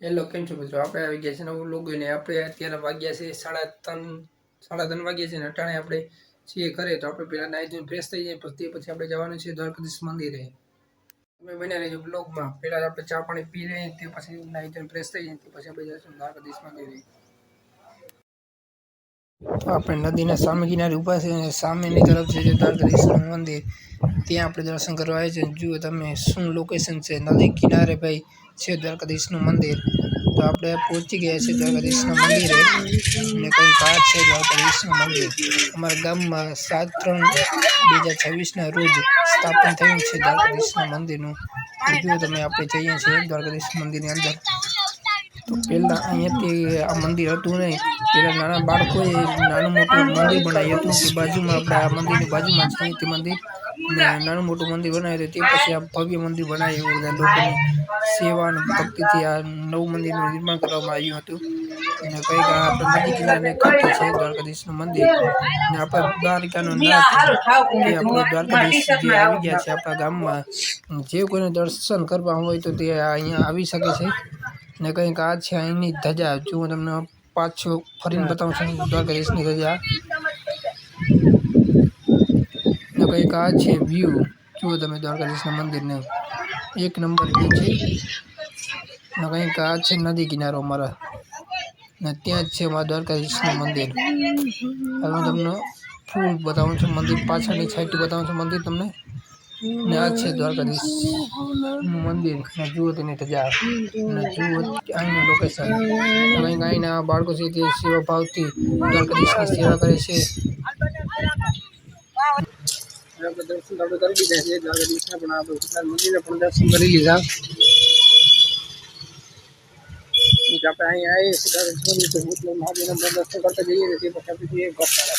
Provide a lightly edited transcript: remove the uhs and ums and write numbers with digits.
Hello, કેમ છો મિત્રો? આપણે આવી ગયા છે નવું લોગ ને આપણે અત્યારે વાગ્યા છે સાડા ત્રણ વાગ્યા છે ને અટાણે આપણે છીએ ઘરે. તો આપણે પહેલાં નાહી ધોઈને ફ્રેશ થઈ જાય, પછી આપણે જવાનું છે દ્વારકાધીશ મંદિરે. તમે બન્યા રહેજો બ્લોગમાં. પહેલાં આપણે ચા પાણી પી લઈએ, તે પછી નાહી ધોઈને ફ્રેશ થઈ જાય, તે પછી આપણે જઈશું દ્વારકાધીશ મંદિરે. તો આપણે નદીના સામે કિનારે ઊભા છે અને સામેની તરફ છે જે દ્વારકાધીશનું મંદિર, ત્યાં આપણે દર્શન કરવા આવ્યા છે. જુઓ તમે શું લોકેશન છે, નદી કિનારે ભાઈ છે દ્વારકાધીશનું મંદિર. તો આપણે પહોંચી ગયા છે દ્વારકાધીશના મંદિરે અને કંઈક આ છે દ્વારકાધીશનું મંદિર. અમારા ગામમાં 7/3/2026ના રોજ સ્થાપન થયું છે દ્વારકાધીશના મંદિરનું. જુઓ તમે આપણે જઈએ છીએ દ્વારકાધીશ મંદિરની અંદર. તો પહેલાં અહીંયાથી આ મંદિર હતું નહીં, પહેલાં નાના બાળકોએ નાનું મોટું મંદિર બનાવ્યું હતું કે બાજુમાં આપણે આ મંદિરની બાજુમાં છે તે મંદિર ને નાનું મોટું મંદિર બનાવ્યું. તે પછી આ ભવ્ય મંદિર બનાવ્યું બધા લોકોની સેવા અને ભક્તિથી આ નવું મંદિરનું નિર્માણ કરવામાં આવ્યું હતું. અને કંઈક આ આપણે નદી કિનારે કાંઠે છે દ્વારકાધીશનું મંદિર ને આપણે દ્વારકાનો નાથ કે આપણે દ્વારકાધીશ જે આવી ગયા છે આપણા ગામમાં. જે કોઈને દર્શન કરવા હોય તો તે અહીંયા આવી શકે છે. ને કંઈક આ છે અહીંની ધજા. જો તમને પાછો ફરીને બતાવું છું દ્વારકાધીશની ધજા. ને કંઈક આ છે વ્યૂ. જુઓ તમે દ્વારકાધીશના મંદિરને એક નંબર વ્યૂ છે. ને કંઈક આ છે નદી કિનારો અમારા ને ત્યાં જ છે અમારા દ્વારકાધીશનું મંદિર. હવે હું તમને ફૂલ બતાવું છું મંદિર, પાછળની સાઈડ બતાવું છું મંદિર તમને. ને આ છે દ્વારકાધીશનું મંદિર ને જુઓ તેની ધજા ને જુઓ અહીંનું લોકેશન. કંઈક અહીંના બાળકો છે તે સેવા ભાવથી દ્વારકાધીશની સેવા કરે છે. દર્શન આપણે કરી લીધા છે દ્વારકાધીશના, પણ આપણે મંદિરના પણ દર્શન કરી લીધા. આપણે અહીંયા આવીએ છીએ મહાદેવના દર્શન કરતા જઈએ છીએ, તે પછી આપણે જઈએ ગોપાળા.